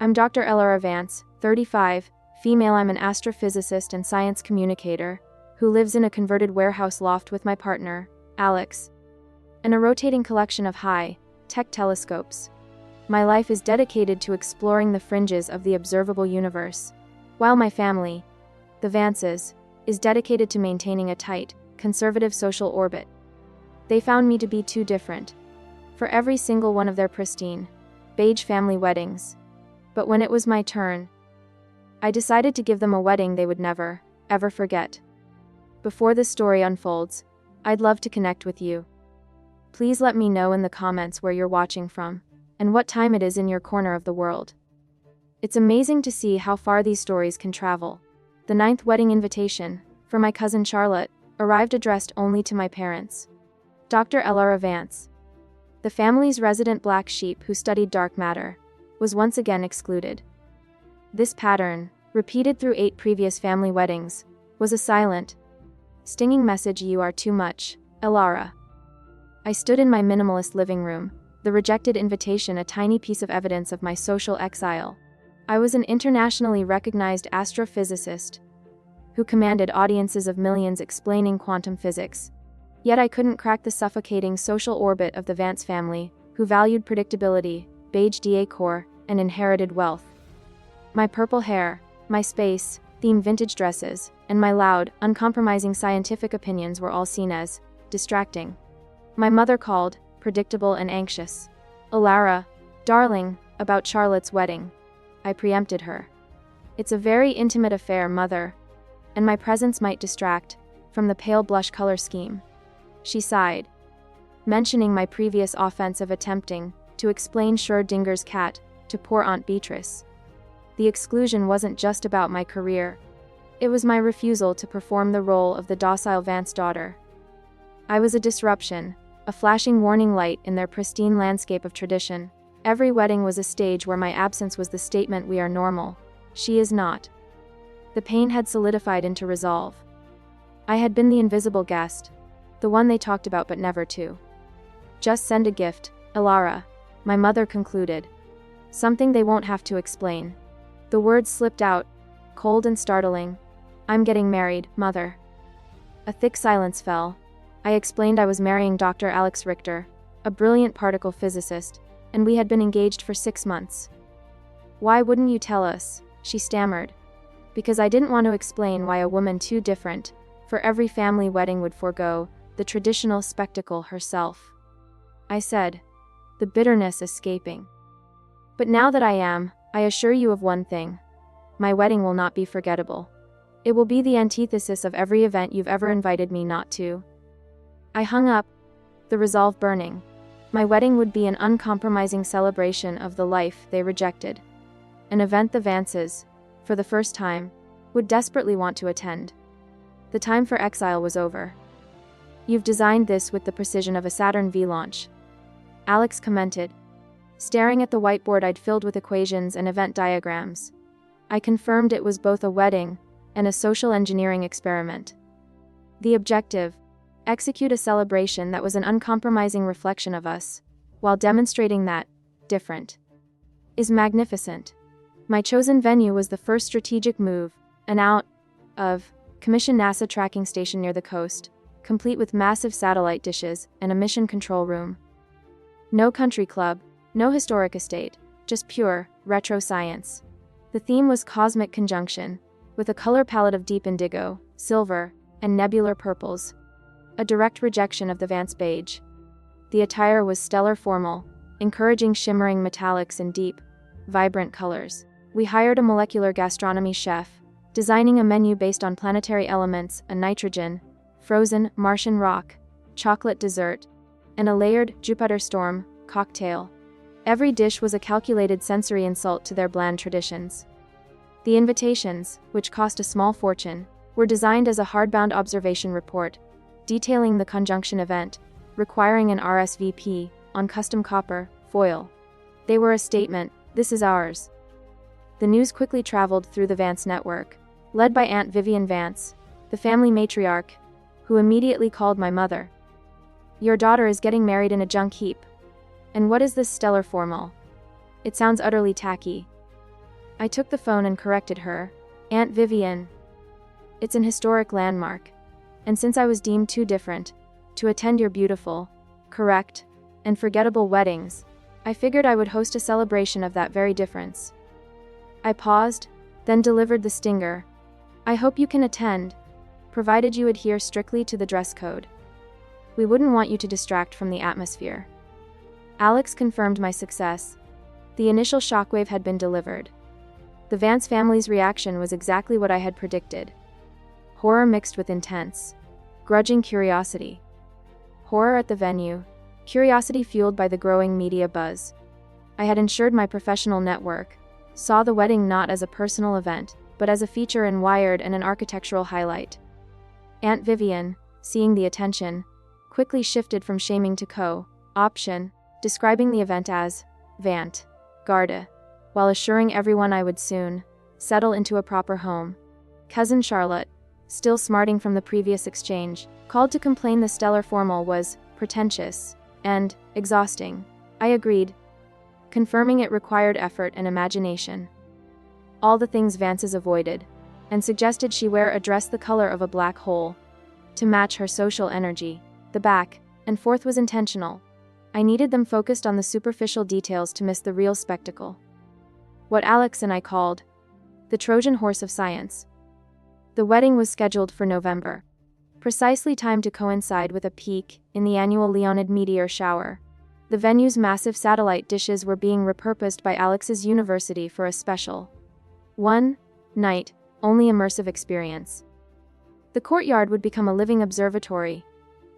I'm Dr. Ellara Vance, 35, female. I'm an astrophysicist and science communicator who lives in a converted warehouse loft with my partner, Alex, and a rotating collection of high-tech telescopes. My life is dedicated to exploring the fringes of the observable universe, while my family, the Vances, is dedicated to maintaining a tight, conservative social orbit. They found me to be too different for every single one of their pristine, beige family weddings. But when it was my turn, I decided to give them a wedding they would never, ever forget. Before this story unfolds, I'd love to connect with you. Please let me know in the comments where you're watching from, and what time it is in your corner of the world. It's amazing to see how far these stories can travel. The 9th wedding invitation, for my cousin Charlotte, arrived addressed only to my parents. Dr. Ellara Vance, the family's resident black sheep who studied dark matter, was once again excluded. This pattern, repeated through 8 previous family weddings, was a silent, stinging message: you are too much, Ellara. I stood in my minimalist living room, the rejected invitation a tiny piece of evidence of my social exile. I was an internationally recognized astrophysicist who commanded audiences of millions explaining quantum physics. Yet I couldn't crack the suffocating social orbit of the Vance family, who valued predictability, beige decor, and inherited wealth. My purple hair, my space-themed vintage dresses, and my loud, uncompromising scientific opinions were all seen as distracting. My mother called, predictable and anxious. "Ellara, darling, about Charlotte's wedding." I preempted her. "It's a very intimate affair, Mother, and my presence might distract from the pale blush color scheme." She sighed, mentioning my previous offense of attempting to explain Schrödinger's cat to poor Aunt Beatrice. The exclusion wasn't just about my career. It was my refusal to perform the role of the docile Vance daughter. I was a disruption, a flashing warning light in their pristine landscape of tradition. Every wedding was a stage where my absence was the statement: we are normal, she is not. The pain had solidified into resolve. I had been the invisible guest, the one they talked about but never to. "Just send a gift, Ellara," my mother concluded. "Something they won't have to explain." The words slipped out, cold and startling. "I'm getting married, Mother." A thick silence fell. I explained I was marrying Dr. Alex Richter, a brilliant particle physicist, and we had been engaged for 6 months. "Why wouldn't you tell us?" she stammered. "Because I didn't want to explain why a woman too different for every family wedding would forego the traditional spectacle herself," I said, the bitterness escaping. "But now that I am, I assure you of one thing. My wedding will not be forgettable. It will be the antithesis of every event you've ever invited me not to." I hung up, the resolve burning. My wedding would be an uncompromising celebration of the life they rejected. An event the Vances, for the first time, would desperately want to attend. The time for exile was over. "You've designed this with the precision of a Saturn V launch," Alex commented, staring at the whiteboard I'd filled with equations and event diagrams. I confirmed it was both a wedding and a social engineering experiment. The objective: execute a celebration that was an uncompromising reflection of us, while demonstrating that different is magnificent. My chosen venue was the first strategic move, an out-of-commission NASA tracking station near the coast, complete with massive satellite dishes and a mission control room. No country club, no historic estate, just pure, retro science. The theme was cosmic conjunction, with a color palette of deep indigo, silver, and nebular purples. A direct rejection of the Vance beige. The attire was stellar formal, encouraging shimmering metallics and deep, vibrant colors. We hired a molecular gastronomy chef, designing a menu based on planetary elements: a nitrogen, frozen Martian rock, chocolate dessert, and a layered Jupiter storm cocktail. Every dish was a calculated sensory insult to their bland traditions. The invitations, which cost a small fortune, were designed as a hardbound observation report, detailing the conjunction event, requiring an RSVP on custom copper foil. They were a statement: this is ours. The news quickly traveled through the Vance network, led by Aunt Vivian Vance, the family matriarch, who immediately called my mother. "Your daughter is getting married in a junk heap. And what is this stellar formal? It sounds utterly tacky." I took the phone and corrected her. Aunt Vivian. It's an historic landmark. And since I was deemed too different to attend your beautiful, correct, and forgettable weddings, I figured I would host a celebration of that very difference. I paused, then delivered the stinger. I hope you can attend, provided you adhere strictly to the dress code. We wouldn't want you to distract from the atmosphere. Alex confirmed my success. The initial shockwave had been delivered. The Vance family's reaction was exactly what I had predicted. Horror mixed with intense, grudging curiosity. Horror at the venue, curiosity fueled by the growing media buzz. I had ensured my professional network saw the wedding not as a personal event, but as a feature in Wired and an architectural highlight. Aunt Vivian, seeing the attention, quickly shifted from shaming to co-option, describing the event as Vant Garde, while assuring everyone I would soon settle into a proper home. Cousin Charlotte, still smarting from the previous exchange, called to complain the stellar formal was pretentious and exhausting. I agreed, confirming it required effort and imagination. All the things Vances avoided, and suggested she wear a dress the color of a black hole to match her social energy. The back and forth was intentional. I needed them focused on the superficial details to miss the real spectacle. What Alex and I called the Trojan horse of science. The wedding was scheduled for November, precisely timed to coincide with a peak in the annual Leonid meteor shower. The venue's massive satellite dishes were being repurposed by Alex's university for a special one-night, only immersive experience. The courtyard would become a living observatory,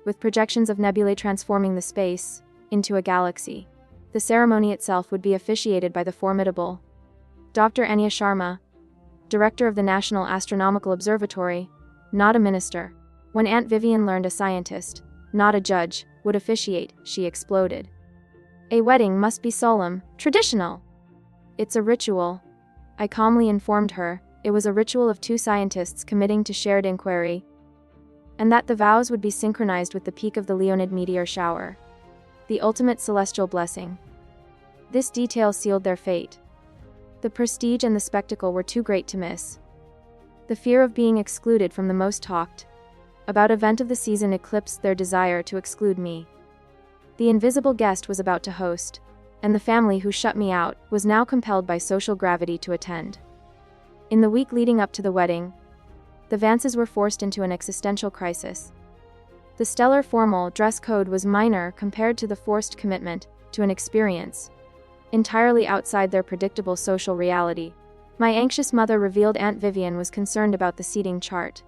with projections of nebulae transforming the space into a galaxy. The ceremony itself would be officiated by the formidable Dr. Anya Sharma, director of the National Astronomical Observatory, not a minister. When Aunt Vivian learned a scientist, not a judge, would officiate, she exploded. A wedding must be solemn, traditional. It's a ritual. I calmly informed her, it was a ritual of two scientists committing to shared inquiry, and that the vows would be synchronized with the peak of the Leonid meteor shower. The ultimate celestial blessing. This detail sealed their fate. The prestige and the spectacle were too great to miss. The fear of being excluded from the most talked about event of the season eclipsed their desire to exclude me. The invisible guest was about to host, and the family who shut me out was now compelled by social gravity to attend. In the week leading up to the wedding, the Vances were forced into an existential crisis. The stellar formal dress code was minor compared to the forced commitment to an experience entirely outside their predictable social reality. My anxious mother revealed Aunt Vivian was concerned about the seating chart.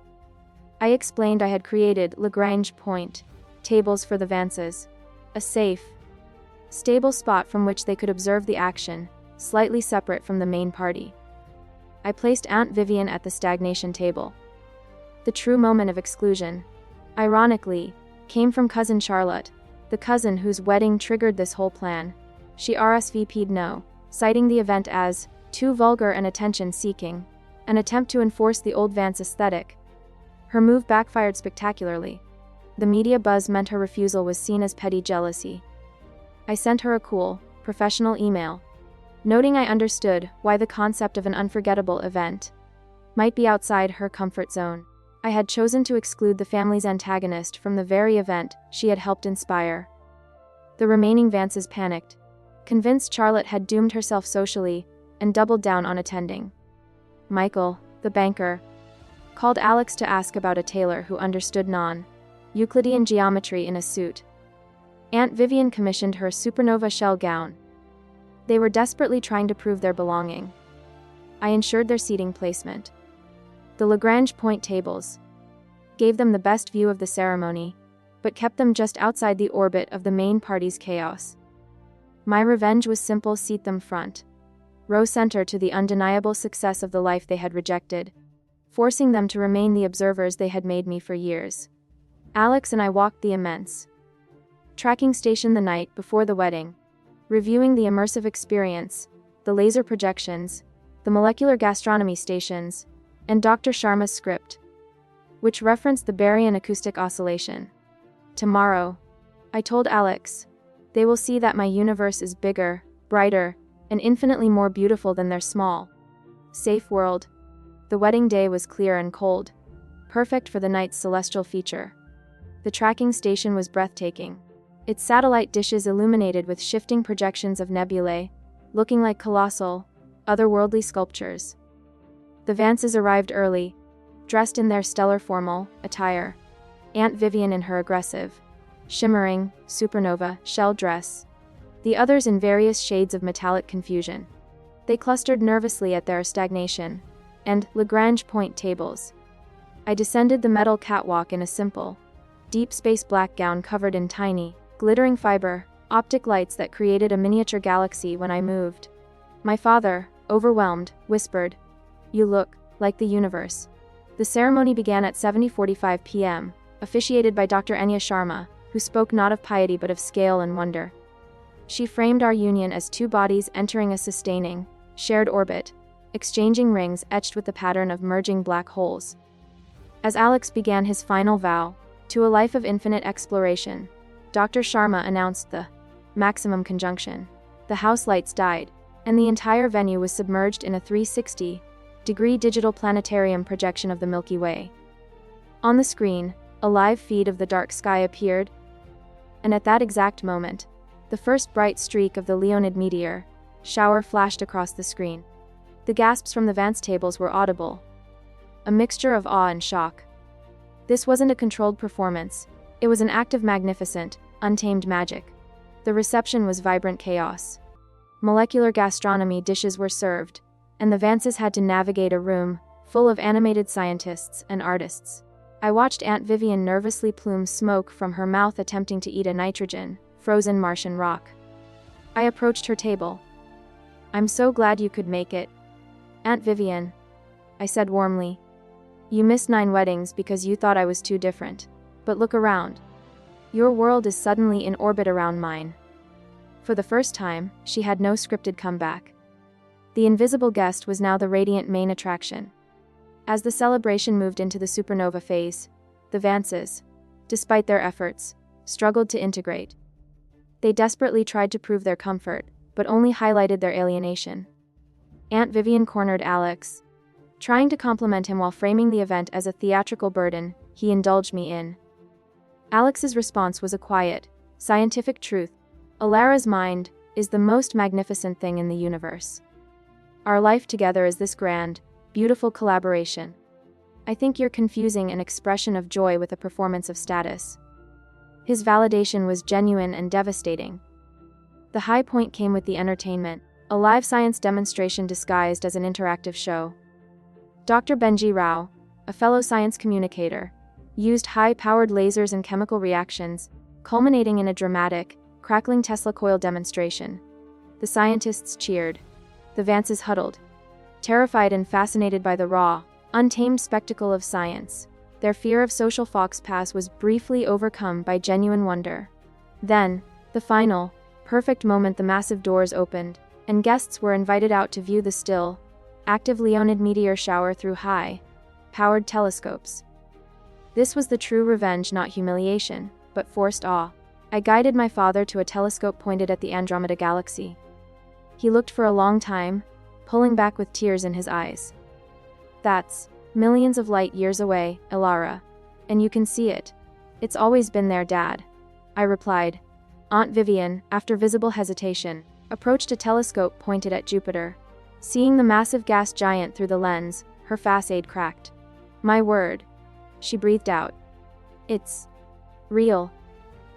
I explained I had created Lagrange point tables for the Vances, a safe, stable spot from which they could observe the action, slightly separate from the main party. I placed Aunt Vivian at the stagnation table. The true moment of exclusion, ironically, came from Cousin Charlotte, the cousin whose wedding triggered this whole plan. She RSVP'd no, citing the event as too vulgar and attention-seeking, an attempt to enforce the old Vance aesthetic. Her move backfired spectacularly. The media buzz meant her refusal was seen as petty jealousy. I sent her a cool, professional email, noting I understood why the concept of an unforgettable event might be outside her comfort zone. I had chosen to exclude the family's antagonist from the very event she had helped inspire. The remaining Vances panicked, convinced Charlotte had doomed herself socially, and doubled down on attending. Michael, the banker, called Alex to ask about a tailor who understood non-Euclidean geometry in a suit. Aunt Vivian commissioned her a supernova shell gown. They were desperately trying to prove their belonging. I ensured their seating placement. The Lagrange point tables gave them the best view of the ceremony, but kept them just outside the orbit of the main party's chaos. My revenge was simple: seat them front, row center to the undeniable success of the life they had rejected, forcing them to remain the observers they had made me for years. Alex and I walked the immense tracking station the night before the wedding, reviewing the immersive experience, the laser projections, the molecular gastronomy stations, and Dr. Sharma's script, which referenced the baryon acoustic oscillation. Tomorrow, I told Alex, they will see that my universe is bigger, brighter, and infinitely more beautiful than their small, safe world. The wedding day was clear and cold, perfect for the night's celestial feature. The tracking station was breathtaking, its satellite dishes illuminated with shifting projections of nebulae, looking like colossal, otherworldly sculptures. The Vances arrived early, dressed in their stellar formal attire. Aunt Vivian in her aggressive, shimmering, supernova shell dress. The others in various shades of metallic confusion. They clustered nervously at their stagnation and Lagrange point tables. I descended the metal catwalk in a simple, deep space black gown covered in tiny, glittering fiber, optic lights that created a miniature galaxy when I moved. My father, overwhelmed, whispered, "You look like the universe." The ceremony began at 7:45 p.m., officiated by Dr. Enya Sharma, who spoke not of piety but of scale and wonder. She framed our union as two bodies entering a sustaining, shared orbit, exchanging rings etched with the pattern of merging black holes. As Alex began his final vow, to a life of infinite exploration, Dr. Sharma announced the maximum conjunction. The house lights died, and the entire venue was submerged in a 360-degree digital planetarium projection of the Milky Way. On the screen, a live feed of the dark sky appeared, and at that exact moment, the first bright streak of the Leonid meteor shower flashed across the screen. The gasps from the Vance tables were audible, a mixture of awe and shock. This wasn't a controlled performance, it was an act of magnificent, untamed magic. The reception was vibrant chaos. Molecular gastronomy dishes were served, and the Vances had to navigate a room full of animated scientists and artists. I watched Aunt Vivian nervously plume smoke from her mouth attempting to eat a nitrogen-frozen Martian rock. I approached her table. "I'm so glad you could make it, Aunt Vivian," I said warmly. "You missed 9 weddings because you thought I was too different. But look around. Your world is suddenly in orbit around mine." For the first time, she had no scripted comeback. The invisible guest was now the radiant main attraction. As the celebration moved into the supernova phase, the Vances, despite their efforts, struggled to integrate. They desperately tried to prove their comfort, but only highlighted their alienation. Aunt Vivian cornered Alex. Trying to compliment him while framing the event as a theatrical burden he indulged me in. Alex's response was a quiet, scientific truth. Alara's mind is the most magnificent thing in the universe. Our life together is this grand, beautiful collaboration. I think you're confusing an expression of joy with a performance of status. His validation was genuine and devastating. The high point came with the entertainment, a live science demonstration disguised as an interactive show. Dr. Benji Rao, a fellow science communicator, used high-powered lasers and chemical reactions, culminating in a dramatic, crackling Tesla coil demonstration. The scientists cheered. The Vances huddled, terrified and fascinated by the raw, untamed spectacle of science. Their fear of social fox pass was briefly overcome by genuine wonder. Then, the final, perfect moment, the massive doors opened, and guests were invited out to view the still, active Leonid meteor shower through high-powered telescopes. This was the true revenge, not humiliation, but forced awe. I guided my father to a telescope pointed at the Andromeda galaxy. He looked for a long time, pulling back with tears in his eyes. "That's millions of light years away, Alara. And you can see it. It's always been there, Dad," I replied. Aunt Vivian, after visible hesitation, approached a telescope pointed at Jupiter. Seeing the massive gas giant through the lens, her facade cracked. "My word," she breathed out. "It's real."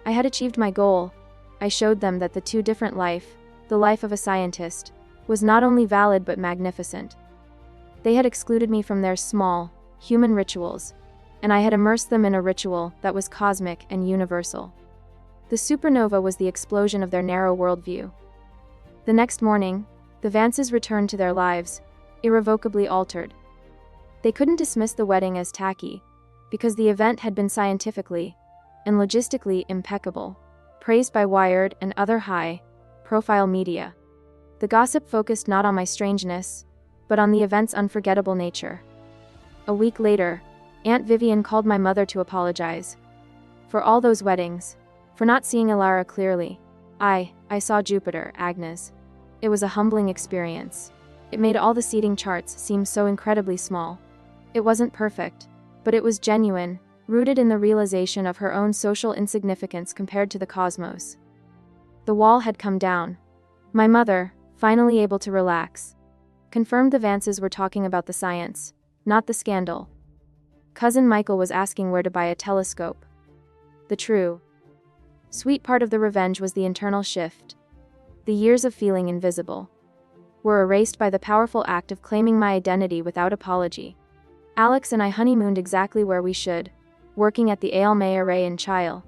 I had achieved my goal. I showed them that the two different life, the life of a scientist, was not only valid but magnificent. They had excluded me from their small, human rituals, and I had immersed them in a ritual that was cosmic and universal. The supernova was the explosion of their narrow worldview. The next morning, the Vances returned to their lives, irrevocably altered. They couldn't dismiss the wedding as tacky, because the event had been scientifically and logistically impeccable, praised by Wired and other high-profile media. The gossip focused not on my strangeness, but on the event's unforgettable nature. A week later, Aunt Vivian called my mother to apologize. For all those weddings, for not seeing Alara clearly. I saw Jupiter, Agnes. It was a humbling experience. It made all the seating charts seem so incredibly small. It wasn't perfect, but it was genuine, rooted in the realization of her own social insignificance compared to the cosmos. The wall had come down. My mother, finally able to relax, confirmed the Vances were talking about the science, not the scandal. Cousin Michael was asking where to buy a telescope. The true, sweet part of the revenge was the internal shift. The years of feeling invisible were erased by the powerful act of claiming my identity without apology. Alex and I honeymooned exactly where we should, working at the Ailmay Array in Chile.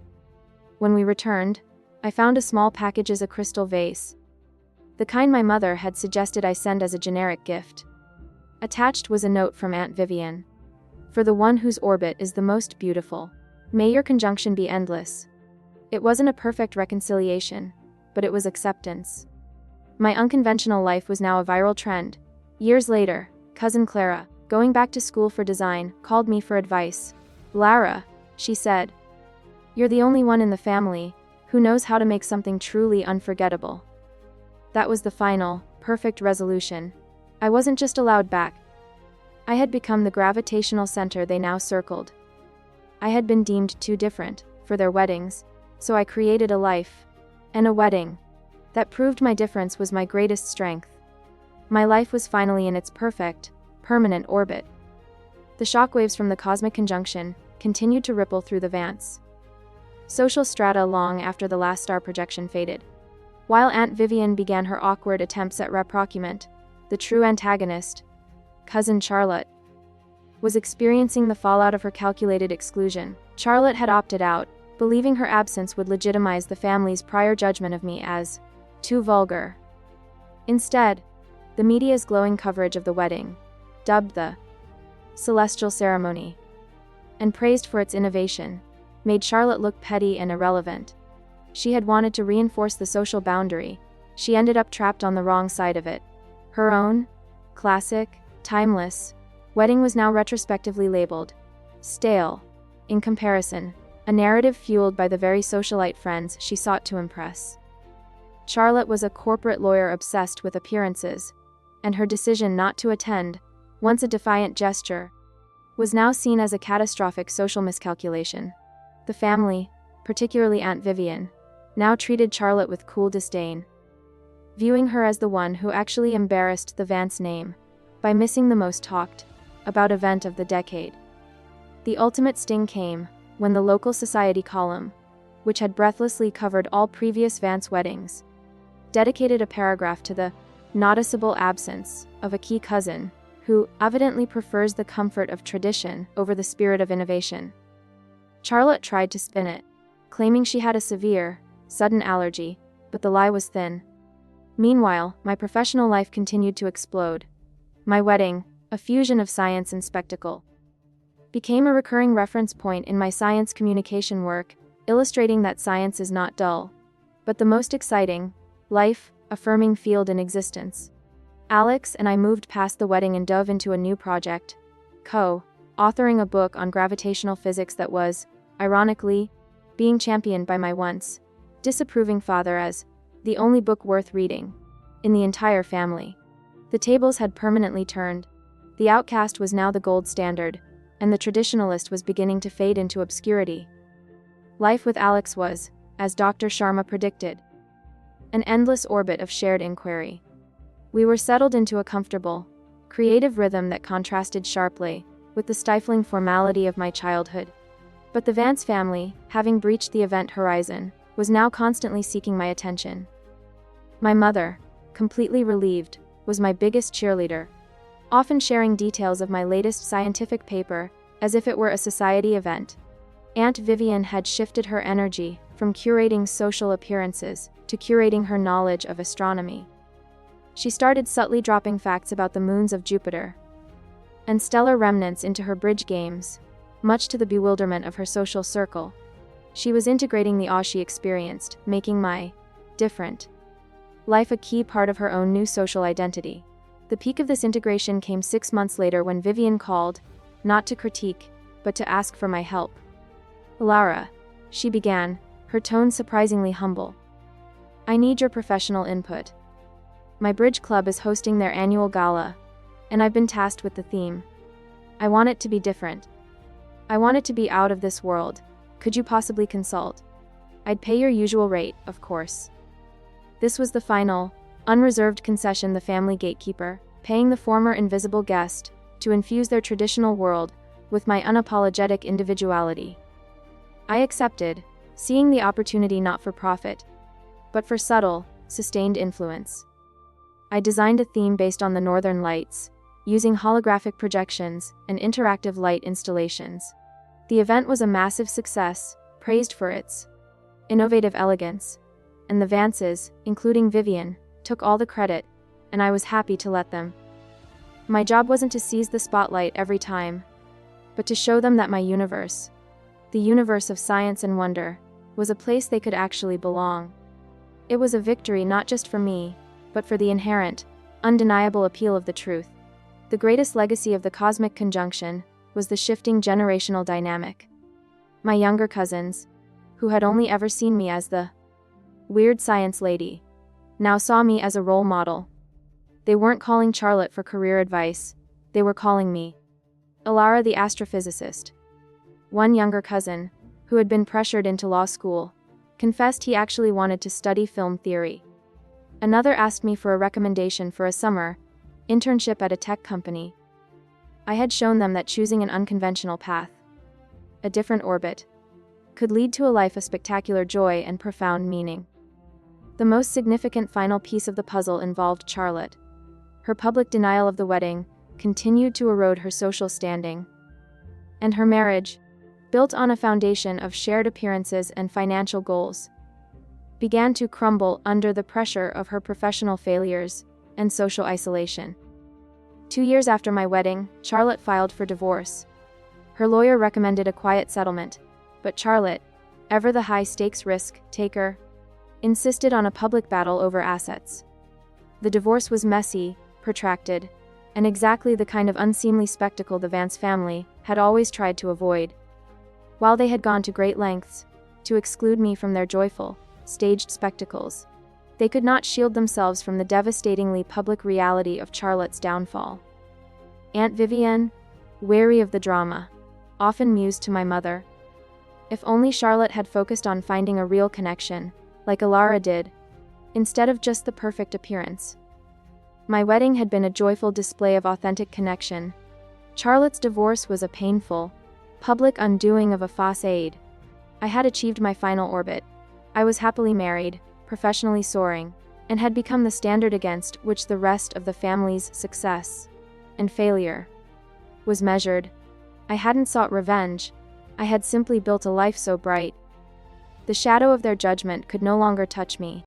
When we returned, I found a small package as a crystal vase, the kind my mother had suggested I send as a generic gift. Attached was a note from Aunt Vivian. For the one whose orbit is the most beautiful, may your conjunction be endless. It wasn't a perfect reconciliation, but it was acceptance. My unconventional life was now a viral trend. Years later, cousin Clara, going back to school for design, called me for advice. "Lara," she said, "you're the only one in the family who knows how to make something truly unforgettable." That was the final, perfect resolution. I wasn't just allowed back. I had become the gravitational center they now circled. I had been deemed too different for their weddings, so I created a life, and a wedding, that proved my difference was my greatest strength. My life was finally in its perfect, permanent orbit. The shockwaves from the cosmic conjunction continued to ripple through the Vance social strata long after the last star projection faded. While Aunt Vivian began her awkward attempts at rapprochement, the true antagonist, cousin Charlotte, was experiencing the fallout of her calculated exclusion. Charlotte had opted out, believing her absence would legitimize the family's prior judgment of me as too vulgar. Instead, the media's glowing coverage of the wedding, dubbed the celestial ceremony, and praised for its innovation, made Charlotte look petty and irrelevant. She had wanted to reinforce the social boundary. She ended up trapped on the wrong side of it. Her own, classic, timeless, wedding was now retrospectively labeled stale, in comparison, a narrative fueled by the very socialite friends she sought to impress. Charlotte was a corporate lawyer obsessed with appearances, and her decision not to attend, once a defiant gesture, was now seen as a catastrophic social miscalculation. The family, particularly Aunt Vivian, now treated Charlotte with cool disdain, viewing her as the one who actually embarrassed the Vance name by missing the most talked about event of the decade. The ultimate sting came when the local society column, which had breathlessly covered all previous Vance weddings, dedicated a paragraph to the noticeable absence of a key cousin who evidently prefers the comfort of tradition over the spirit of innovation. Charlotte tried to spin it, claiming she had a severe, sudden allergy, but the lie was thin. Meanwhile, my professional life continued to explode. My wedding, a fusion of science and spectacle, became a recurring reference point in my science communication work, illustrating that science is not dull, but the most exciting, life-affirming field in existence. Alex and I moved past the wedding and dove into a new project, co-authoring a book on gravitational physics that was, ironically, being championed by my once disapproving father as the only book worth reading in the entire family. The tables had permanently turned. The outcast was now the gold standard, and the traditionalist was beginning to fade into obscurity. Life with Alex was, as Dr. Sharma predicted, an endless orbit of shared inquiry. We were settled into a comfortable, creative rhythm that contrasted sharply with the stifling formality of my childhood. But the Vance family, having breached the event horizon, was now constantly seeking my attention. My mother, completely relieved, was my biggest cheerleader, often sharing details of my latest scientific paper as if it were a society event. Aunt Vivian had shifted her energy from curating social appearances to curating her knowledge of astronomy. She started subtly dropping facts about the moons of Jupiter and stellar remnants into her bridge games, much to the bewilderment of her social circle. She was integrating the awe she experienced, making my different life a key part of her own new social identity. The peak of this integration came 6 months later when Vivian called, not to critique, but to ask for my help. "Lara," she began, her tone surprisingly humble, "I need your professional input. My bridge club is hosting their annual gala, and I've been tasked with the theme. I want it to be different. I want it to be out of this world. Could you possibly consult? I'd pay your usual rate, of course. This was the final, unreserved concession, the family gatekeeper, paying the former invisible guest to infuse their traditional world with my unapologetic individuality. I accepted, seeing the opportunity not for profit, but for subtle, sustained influence. I designed a theme based on the Northern Lights, using holographic projections and interactive light installations. The event was a massive success, praised for its innovative elegance, and the Vances, including Vivian, took all the credit, and I was happy to let them. My job wasn't to seize the spotlight every time, but to show them that my universe, the universe of science and wonder, was a place they could actually belong. It was a victory not just for me, but for the inherent, undeniable appeal of the truth. The greatest legacy of the cosmic conjunction was the shifting generational dynamic. My younger cousins, who had only ever seen me as the weird science lady, now saw me as a role model. They weren't calling Charlotte for career advice, they were calling me Alara the astrophysicist. One younger cousin, who had been pressured into law school, confessed he actually wanted to study film theory. Another asked me for a recommendation for a summer internship at a tech company. I had shown them that choosing an unconventional path, a different orbit, could lead to a life of spectacular joy and profound meaning. The most significant final piece of the puzzle involved Charlotte. Her public denial of the wedding continued to erode her social standing, and her marriage, built on a foundation of shared appearances and financial goals, began to crumble under the pressure of her professional failures and social isolation. 2 years after my wedding, Charlotte filed for divorce. Her lawyer recommended a quiet settlement, but Charlotte, ever the high-stakes risk-taker, insisted on a public battle over assets. The divorce was messy, protracted, and exactly the kind of unseemly spectacle the Vance family had always tried to avoid. While they had gone to great lengths to exclude me from their joyful, staged spectacles, they could not shield themselves from the devastatingly public reality of Charlotte's downfall. Aunt Vivienne, wary of the drama, often mused to my mother, if only Charlotte had focused on finding a real connection, like Alara did, instead of just the perfect appearance. My wedding had been a joyful display of authentic connection. Charlotte's divorce was a painful, public undoing of a facade. I had achieved my final orbit. I was happily married, professionally soaring, and had become the standard against which the rest of the family's success and failure was measured. I hadn't sought revenge. I had simply built a life so bright, the shadow of their judgment could no longer touch me.